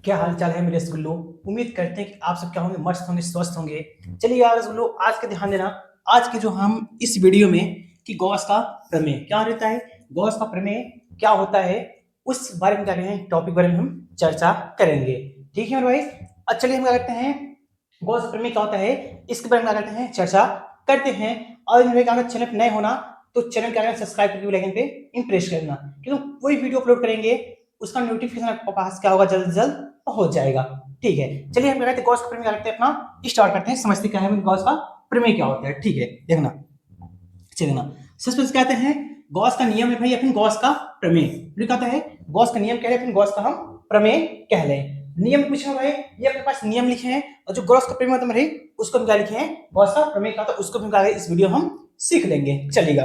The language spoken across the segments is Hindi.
क्या हाल चाल है मेरे रसगुल्लो। उम्मीद करते हैं कि आप सब क्या होंगे, मस्त होंगे, स्वस्थ होंगे। चलिए यार रसगुल्लो, आज के ध्यान देना। आज के जो हम इस वीडियो में कि गॉस का प्रमेय क्या रहता है, गॉस का प्रमेय क्या होता है, उस बारे में क्या करेंगे, टॉपिक बारे में हम चर्चा करेंगे। ठीक है मेरे भाई। अब चलिए हम क्या करते हैं, गॉस प्रमेय क्या होता है इसके बारे में क्या करते हैं, चर्चा करते हैं। और मेरे अगर चैनल पर नए होना तो चैनल क्या करना, सब्सक्राइब करके बेल आइकन पे इंप्रेस करना, क्योंकि कोई वीडियो अपलोड करेंगे उसका नोटिफिकेशन आपके पास क्या होगा, जल्द से जल्द हो जाएगा। ठीक है, चलिए हम कहते हैं गॉस का प्रमेय क्या करते हैं, अपना स्टार्ट करते हैं, समझते क्या है गॉस का प्रमेय क्या होता है। ठीक है, देखना, चलिए देखना। सबसे कहते हैं गॉस का नियम है भाई, अपन गॉस का प्रमेय फिर कहता है, गॉस का नियम कह रहे, अपन गॉस का हम प्रमेय कह ले। नियम पूछा भाई, ये अपने पास नियम लिखे हैं, और जो गॉस का प्रमेय होता है भाई उसको हम क्या लिखे हैं, गॉस का प्रमेय का, तो उसको हम क्या इस वीडियो हम सीख लेंगे, चलेगा।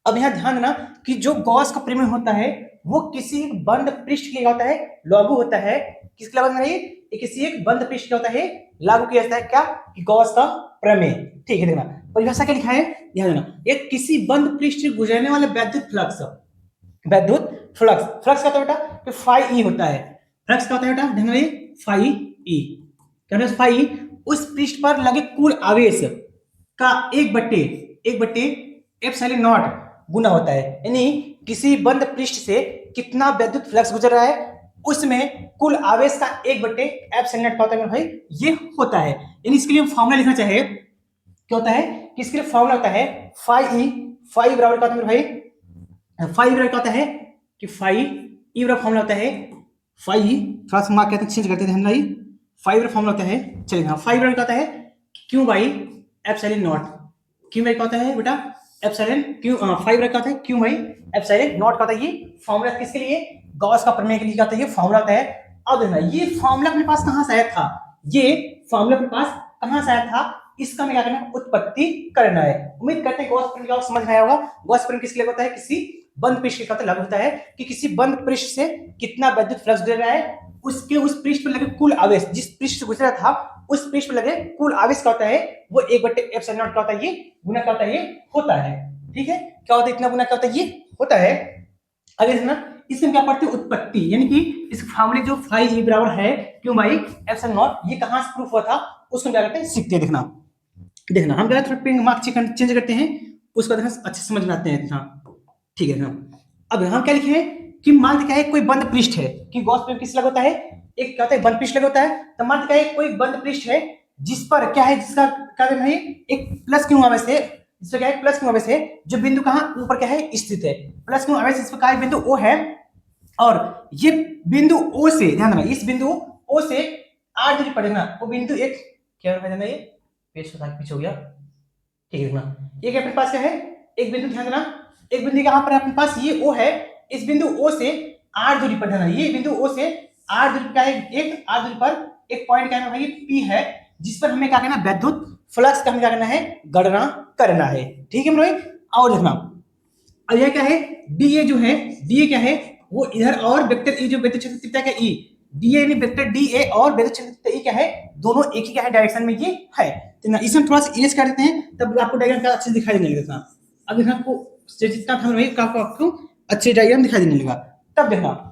अब यहाँ ध्यान देना कि जो गॉस का प्रमेय होता है वो किसी बंद पृष्ठ के लिए होता है, लागू होता है। किसके लागू नहीं, किसी एक बंद पृष्ठ क्या होता है, लागू किया जाता है, क्या कि गॉस का प्रमेय। ठीक है, देखना परिभाषा क्या लिखा है, ध्यान देना। एक किसी बंद पृष्ठ से गुजरने वाले वैद्युत फ्लक्स, वैद्युत फ्लक्स, फ्लक्स का बेटा कि फाई ई होता है, फ्लक्स का होता है बेटा, ध्यान रखिए, फाई ई क्या होता है, फाई उस पृष्ठ पर लगे कुल आवेश का एक बट्टे एप्सिलॉन नॉट गुना होता है। यानी किसी बंद पृष्ठ से कितना वैद्युत फ्लक्स गुजर रहा है उसमें कुल आवेश का एक बट्टे एप्सिलॉन नॉट होता है भाई, ये होता है। यानी इसके लिए हम फॉर्मूला लिखना चाहे, क्या होता है कि इसके लिए फॉर्मूला होता है फाई ई, फाई बराबर क्या होता है भाई, फाई बराबर क्या होता है कि फाई ई बराबर फॉर्मूला होता है फाई ई, थोड़ा सा मार्क कहते हैं, चेंज करते हैं भाई, फाई बराबर फॉर्मूला होता है, चलिए हाँ, फाई बराबर क्या होता है Q by epsilon not, Q by क्या होता है बेटा एप्सिलॉन क्यू, फाई बराबर क्या होता है क्यू बाई एप्सिलॉन नॉट का होता है। ये फॉर्मूला किसके लिए, गॉस का प्रमेय के लिए क्या होता है, ये फॉर्मूला होता है। अब देखना ये फॉर्मूला अपने पास कहां से आया था, ये फॉर्मूला अपने पास कहां से आया था, इसका हमें क्या करना है, उत्पत्ति करना है। उम्मीद करते हैं गॉस प्रमेय समझ में आया होगा। गॉस प्रमेय किसके लिए होता है, किसी बंद पृष्ठ के लागू होता है कि किसी बंद पृष्ठ से कितना वैद्युत फ्लक्स गुजर रहा है, उसके उस पृष्ठ पर लगे कुल आवेश, जिस पृष्ठ से गुजरा था उस पृष्ठ पर लगे कुल आवेश का होता है वो एक बट्टे एप्सिलॉन नॉट का होता है, ये गुना का होता है, ये होता है। ठीक है, क्या होता है, इतना गुना क्या होता है, ये होता है। आगे देखना, इसमें क्या पढ़ते हैं, उत्पत्ति, यानी कि इस फार्मूले जो फाई ई बराबर है क्यों भाई एप्सिलॉन नॉट, ये कहां से प्रूफ हुआ था उसको क्या करते हैं, सीखते हैं। देखना देखना हम क्या थोड़ा मार्क चेंज करते हैं, उसको देखना अच्छे समझ में आते हैं। ठीक है ना, अब हम क्या लिखे हैं कि मान क्या है, कोई बंद पृष्ठ है, कि गॉस प्रमेय किस लगा होता है, एक क्या होता है बंद पृष्ठ लगा होता है। तो मान क्या है, कोई बंद पृष्ठ है जिस पर क्या है, जिसका क्या है एक प्लस क्यू आवेश है, जिसका क्या है प्लस क्यू आवेश है, जो बिंदु कहां ऊपर क्या है स्थित है, प्लस क्यू आवेश इस पर क्या है, बिंदु ओ है, और ये बिंदु ओ से, ध्यान देना, इस बिंदु ओ से आर दूरी पर, वो बिंदु एक क्या है, ये पेज पीछे हो गया। ठीक है, देखना ये क्या अपने पास क्या है, एक बिंदु, ध्यान देना, एक बिंदु कहां पर है अपने पास, ये ओ है, इस बिंदु ओ से आर दूरी पर, ध्यान, ये बिंदु ओ से आर दूरी का है, एक आर दूरी पर एक पॉइंट क्या है भाई, पी है, जिस पर हमें क्या करना है, वैद्युत फ्लक्स का हमें क्या करना है, गणना करना है। ठीक है भाई, और देखना, अब यह क्या है, डी ए जो है, डी ए क्या है, वो इधर, और वेक्टर ई जो वेक्टर क्षेत्र तीव्रता का ई, डी ए यानी वेक्टर डी ए और वेक्टर क्षेत्र ई क्या है, दोनों एक ही क्या है डायरेक्शन में ये है। तो इसमें थोड़ा सा इरेज कर देते हैं, तब आपको डायग्राम का अच्छे से दिखाई देने लगेगा। अब देखना आपको जितना था वही आपको अच्छे डायग्राम दिखाई देने लगा। तब देखना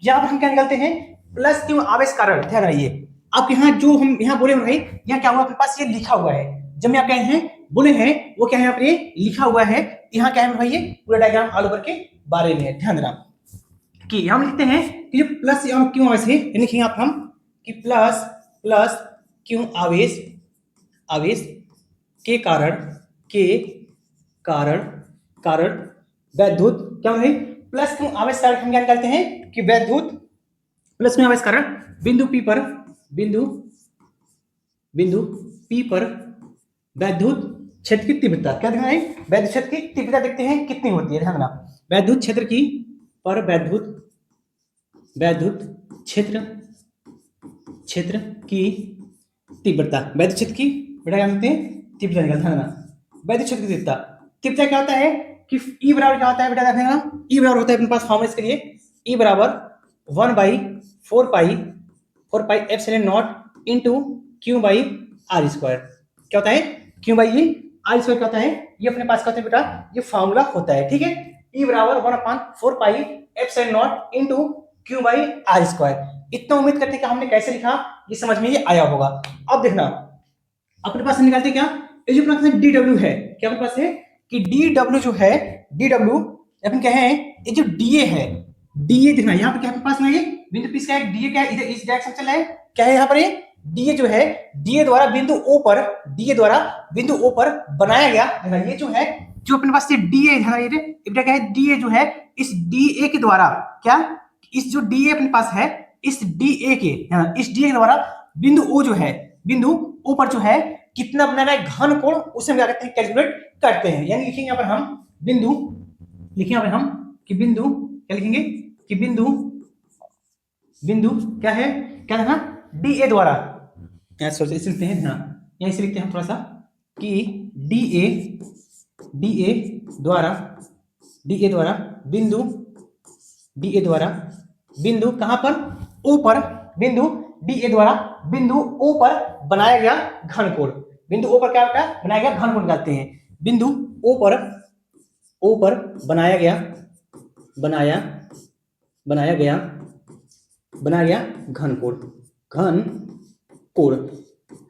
यहाँ पर हम क्या निकालते हैं, प्लस क्यों आवेश कारण, ध्यान रखिए। अब यहाँ जो हम यहाँ बोले भाई, यहाँ क्या हुआ अपने पास, ये लिखा हुआ है, जब मैं आप कहे हैं बोले हैं वो क्या है, यहाँ पर लिखा हुआ है, यहाँ क्या है भाई, ये पूरा डायग्राम ऑल ओवर के बारे में है। ध्यान देना कि हम लिखते हैं कि जो प्लस क्यों आवेश है, लिखेंगे आप हम कि प्लस प्लस क्यों आवेश, आवेश के कारण, के कारण, कारण वैद्युत क्या है, प्लस क्यों आवेश कारण हम क्या निकालते हैं कि वैद्युत प्लस क्यों आवेश कारण बिंदु पी पर, बिंदु बिंदु पी पर वैद्युत क्षेत्र की तीव्रता क्या देखना है, वैद्युत क्षेत्र की तीव्रता देखते हैं कितनी होती है। ध्यान देना, वैद्युत क्षेत्र की पर वैद्युत, वैद्युत क्षेत्र, क्षेत्र की तीव्रता, वैद्युत क्षेत्र की बेटा क्या कहते हैं, तीव्रता निकालना है। वैद्युत क्षेत्र की तीव्रता, तीव्रता क्या होता है कि ई बराबर क्या होता है बेटा, देखना ई बराबर होता है अपने पास फॉर्मूला इसके लिए, ई बराबर 1/4 pi epsilon naught into Q by R square, क्या होता है क्यू बाई आर स्क्वायर, क्या होता है ये अपने पास, कहते हैं बेटा ये फॉर्मूला होता है। ठीक है, ई बराबर 1/4 pi epsilon naught into Q by R square, इतना उम्मीद करते हैं कि हमने कैसे लिखा ये समझ में ये आया होगा। अब देखना अपने पास निकालते क्या, ये जो अपने डी डब्ल्यू है, क्या अपने पास है कि डी डब्ल्यू जो है, डी डब्ल्यू अपन क्या है, ये जो डी ए है, डी ए देखना यहाँ पे क्या अपने पास में ये बिंदु पी का है, डी ए क्या है इधर इस डायरेक्शन चल रहा है, क्या है यहाँ पर ये डी ए जो है, डी ए द्वारा बिंदु ओ पर, डी ए द्वारा बिंदु ओ पर बनाया गया देखना, ये जो है जो अपने पास ये डी ए है, ये क्या है डी ए जो है इस डी ए के द्वारा क्या, इस जो डी ए अपने पास है इस डी ए के, इस डी ए के द्वारा बिंदु ओ जो है, बिंदु ओ पर जो है कितना बना रहा है घन कोण, उसे हम क्या करते हैं कैलकुलेट करते हैं। यानी लिखेंगे यहाँ पर हम बिंदु, लिखेंगे यहाँ पर हम कि बिंदु क्या लिखेंगे कि बिंदु, बिंदु क्या है, क्या देखना डी ए द्वारा, इसे लिखते हैं यहाँ से लिखते हैं हम थोड़ा सा कि डी ए द्वारा, डी ए द्वारा बिंदु, डी ए द्वारा बिंदु कहां पर ओ पर, बिंदु डी ए द्वारा बिंदु ओ पर बनाया गया घन कोण, बिंदु ओ पर क्या होता है बनाया गया घन कोण कहते हैं, बिंदु ओ पर बनाया गया घन कोण,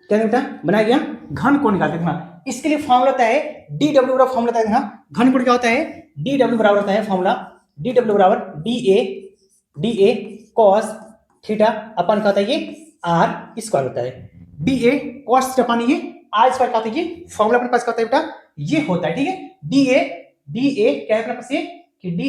क्या बेटा बनाया गया घन कोण निकालते हैं। इसके लिए फॉर्मूला होता है डी डब्ल्यू बराबर, फॉर्मूला होता है घन कोण क्या होता है, डी डब्ल्यू बराबर होता है फॉर्मूला, डी डब्ल्यू बराबर डी ए कॉस थीटा अपन क्या होता है ये आर स्क्वायर होता है, डी ए कॉस थीटा पानी ये आर स्क्वायर का होता है, ये फॉर्मूला अपने पास क्या होता है बेटा ये होता है, ठीक है। डी ए क्या है अपने पास ये कि डी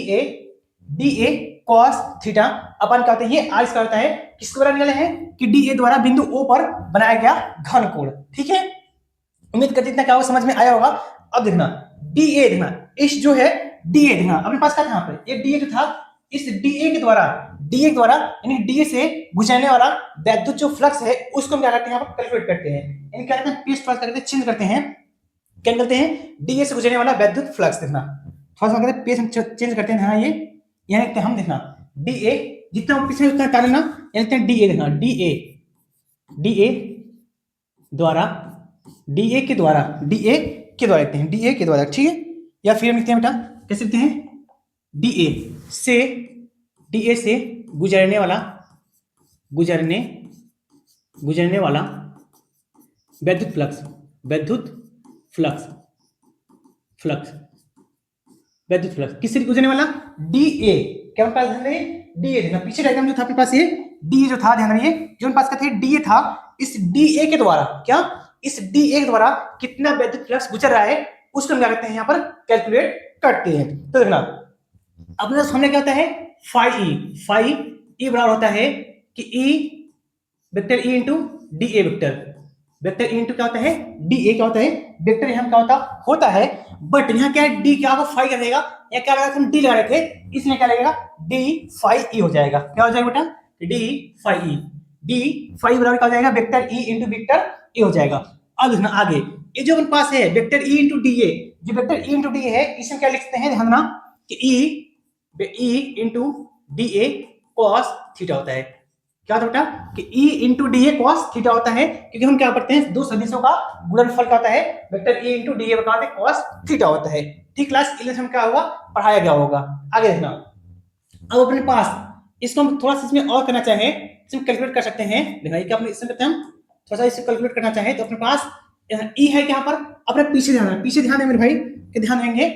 ए कॉस थीटा अपन क्या होता है ये आर स्क्वायर होता है, किसके द्वारा निकाले हैं कि डी ए द्वारा बिंदु ओ पर बनाया गया घन कोण, ठीक है। उम्मीद करते इतना क्या होगा समझ में आया होगा। अब देखना डी ए, देखना इस जो है डी ए, देखना अपने पास क्या था यहाँ पे, ये डी ए जो था इस डी ए के द्वारा यानी डी ए से गुजरने वाला वैद्युत जो फ्लक्स है उसको हम क्या करते हैं यहाँ पर कैलकुलेट करते हैं, यानी क्या करते हैं पेस्ट फ्लक्स करते हैं, चेंज करते हैं, क्या करते हैं डी ए से गुजरने वाला वैद्युत फ्लक्स, देखना थोड़ा सा करते पेस्ट चेंज करते हैं, हाँ ये यानी लिखते हैं हम, देखना डी ए जितना पीछे उतना टालेना, यानी लिखते हैं डी ए, देखना डी ए द्वारा, डी ए के द्वारा लिखते हैं, डी ए के द्वारा, ठीक है। या फिर हम लिखते हैं बेटा कैसे लिखते हैं डी ए से गुजरने वाला वैद्युत फ्लक्स किससे गुजरने वाला डी ए, क्या पास ध्यान रहे डी ए, देखना पीछे डायग्राम जो था अपने पास ये डी ए जो था, ध्यान रखिए जो अपने पास का था डी ए था, इस डी ए के द्वारा क्या, इस डी ए के द्वारा कितना वैद्युत फ्लक्स गुजर रहा है उसको हम क्या करते हैं यहाँ पर कैलकुलेट करते हैं। तो देखना अपने सामने क्या होता है फाई ई बराबर होता है कि E vector E into D A vector E into क्या होता है डी ए, क्या होता है वेक्टर यहाँ क्या होता है, बट यहाँ क्या है डी क्या होगा फाई रहेगा, या क्या लगा हम डी लगा रहे थे, इसमें क्या लगेगा डी फाई ई हो जाएगा, क्या हो जाएगा बेटा डी फाई बराबर क्या हो जाएगा vector E into vector A हो जाएगा। अब देखना आगे ये जो अपने पास है vector E into D A, जो वेक्टर ई इंटू डी है इसमें क्या लिखते हैं, ध्यान रखना कि E into D A cos theta होता है, क्या होता है बेटा कि E into D A cos theta होता है, क्योंकि हम क्या पढ़ते हैं दो सदिशों का गुणनफल का होता है, vector E into D A का कॉस थीटा होता है, ठीक। क्लास 11 में क्या होगा पढ़ाया गया होगा। आगे देखना अब अपने पास इसको हम थोड़ा सा इसमें और करना चाहे इसमें कैलकुलेट कर सकते हैं, देखना क्या अपने इसमें करते हैं हम थोड़ा सा इससे कैलकुलेट करना चाहे तो अपने पास ई है यहाँ पर, अपने पीछे ध्यान दें मेरे भाई कि ध्यान देंगे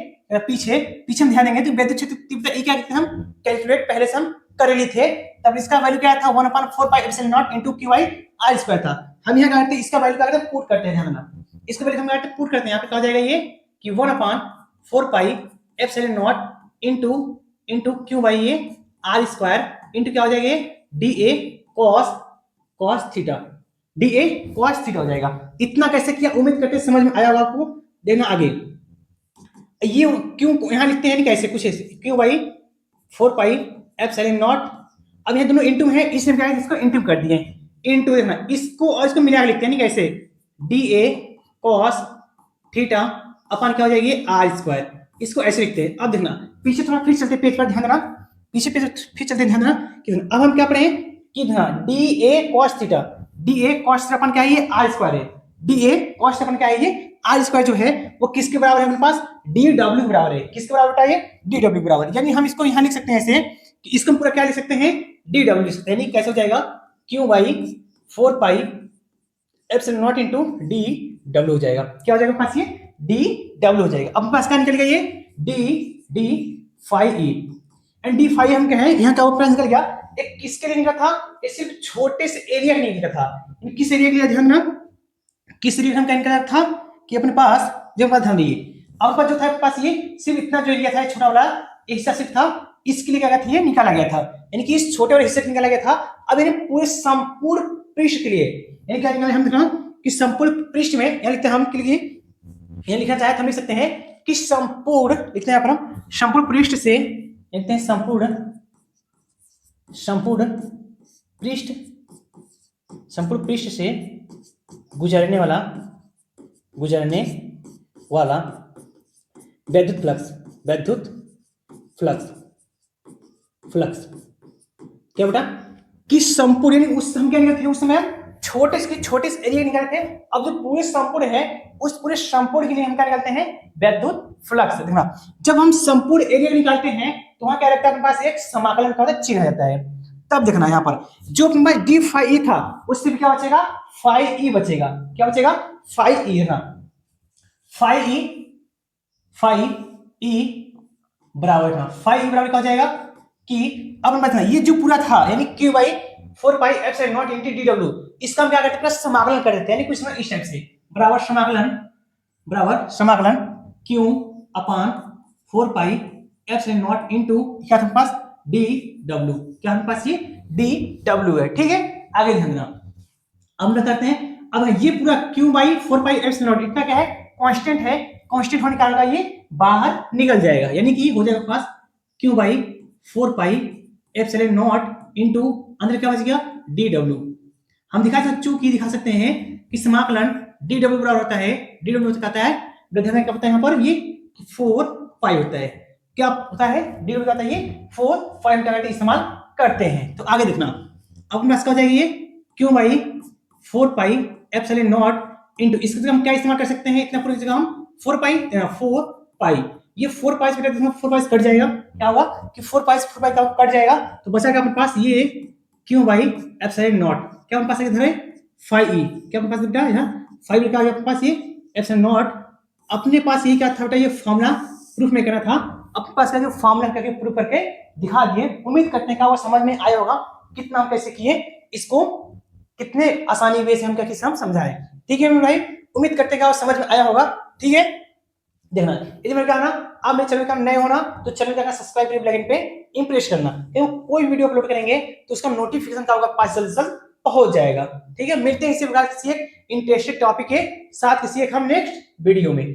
पीछे हम ध्यान देंगे तो वैद्युत क्षेत्र तीव्रता ई क्या कहते हैं हम कैलकुलेट पहले से हम कर लिए थे, तब इसका वैल्यू क्या था 1/4 pi epsilon naught into Q I R square था। हम यहाँ करते हैं इसका वैल्यू क्या करते हैं पुट करते हैं, ध्यान देना इसका वैल्यू हम करते हैं पुट करते हैं, यहाँ पे क्या हो जाएगा ये कि 1/4 pi epsilon naught into Q by ये आर स्क्वायर इनटू क्या हो जाएगा ये डी ए कॉस थीटा हो जाएगा। इतना कैसे किया उम्मीद करते समझ में आया होगा आपको। देखना आगे ये क्यों यहाँ लिखते हैं कैसे कुछ ऐसे Q by 4 pi epsilon not, अब यहाँ दोनों इंटू है इसमें क्या है इसको इंटू कर दिए, इंटू देखना इसको और इसको मिला लिखते हैं कैसे डी ए कॉस थीटा अपन क्या हो जाएगी आर स्क्वायर, इसको ऐसे लिखते हैं। अब देखना पीछे थोड़ा फिर चलते पेज पर ध्यान देना, पीछे फिर चलते ध्यान देना कि अब हम क्या पढ़े कि डी ए कॉस थीटा अपन क्या है ये आर स्क्वायर है, डी ए कॉस अपन क्या है ये आर स्क्वायर जो है वो किसके बराबर है अपने पास डी डब्ल्यू बराबर है, किसके बराबर है ये डी डब्ल्यू बराबर, यानी हम इसको यहाँ लिख सकते हैं ऐसे कि इसको हम पूरा क्या लिख सकते हैं डी डब्ल्यू लिख सकते हैं, यानी कैसे हो जाएगा Q by 4 pi epsilon not into D W हो जाएगा। क्या हो जाएगा पास ये डी डब्ल्यू हो जाएगा। अब पास क्या निकल गया ये D D five E and D five हम कहें यहाँ क्या ऊपर निकल गया, एक किसके लिए निकला था, ये सिर्फ छोटे से एरिया के लिए निकला था। किस एरिया के लिए ध्यान ना, किस एरिया हम क्या निकला था कि अपने पास जो ध्यान दिए और पास जो था पास ये सिर्फ इतना जो एरिया था छोटा वाला हिस्सा सिर्फ था, इसके लिए क्या था ये निकाला गया था, यानी कि इस छोटे वाले हिस्से को निकाला गया था। अब यानी पूरे संपूर्ण पृष्ठ के लिए यानी क्या निकाला हम देखना कि संपूर्ण पृष्ठ में यहाँ लिखते हैं हम के लिए, यहाँ लिखना चाहे तो हम लिख सकते हैं कि संपूर्ण लिखते हैं यहाँ पर हम संपूर्ण पृष्ठ से लिखते हैं संपूर्ण पृष्ठ से गुजरने वाला वैद्युत फ्लक्स क्या बेटा कि संपूर्ण, यानी उस हम क्या निकालते थे उस समय छोटे से एरिया निकालते थे। अब जो पूरे संपूर्ण है उस पूरे संपूर्ण के लिए हम क्या निकालते हैं वैद्युत फ्लक्स। देखना जब हम संपूर्ण एरिया निकालते हैं तो वहां क्या रहता है अपने पास एक समाकलन का चिन्ह रहता है। तब देखना यहाँ पर जो अपने पास डी फाइव ई था उससे भी क्या बचेगा फाइव ई बचेगा। क्या बचेगा फाइव ई है ना, फाइव ई बराबर ना, फाइव ई बराबर क्या हो जाएगा कि अब देखना ये जो पूरा था यानी Q by 4 pi epsilon not into D W, इसका हम क्या करते हैं समाकलन कर देते हैं, यानी कुछ इस टाइप से बराबर समाकलन Q upon 4 pi epsilon not into क्या था पास डी डब्ल्यू, क्या हमारे पास ये डी डब्ल्यू है। ठीक है आगे ध्यान देना। अब हम करते हैं अब ये पूरा Q by 4 pi epsilon not इतना क्या है कांस्टेंट है, कांस्टेंट होने के कारण ये बाहर निकल जाएगा, यानी कि हो जाएगा पास q by 4 pi epsilon not into अंदर क्या बच गया डी डब्ल्यू। हम दिखा सकते हैं कि समाकलन डी डब्ल्यू बराबर होता है, डी डब्ल्यू कहता है क्या होता है यहाँ पर ये 4 पाई होता है, क्या होता है डी डब्ल्यू कहता है ये 4 पाई हम क्या इस्तेमाल करते हैं। तो आगे देखना अब क्या हो जाएगा ये Q by 4 pi epsilon not into इसकी जगह हम क्या इस्तेमाल कर सकते हैं, इतना पूरी जगह हम 4 पाई ये 4 पाई 4 पाई कट जाएगा, क्या होगा कि 4 पाई कट जाएगा तो बचेगा अपने पास ये क्यू बाई एप्सिलॉन नॉट, क्या अपने पास इधर है 5e, क्या अपने पास बेटा यहाँ 5 लिखा है अपने पास ये एप्सिलॉन नॉट। अपने पास ये क्या था बेटा ये फॉर्मूला प्रूफ में करना था, अपने पास का जो फॉर्मूला करके प्रूफ करके दिखा दिए। उम्मीद करते हैं कि वो समझ में आया होगा कितना हम कैसे किए इसको, कितने आसानी वे से हम क्या हम समझाएं। ठीक है भाई उम्मीद करते हैं कि समझ में आया होगा। ठीक है देखना यदि मेरे कहना आप मेरे चैनल का नए होना तो चैनल का सब्सक्राइब बेल आइकन पे इंप्रेस करना, क्योंकि कोई वीडियो अपलोड करेंगे तो उसका नोटिफिकेशन का होगा पास जल्द पहुंच जाएगा। ठीक है मिलते हैं इसी प्रकार किसी एक इंटरेस्टिंग टॉपिक के साथ किसी एक हम नेक्स्ट वीडियो में।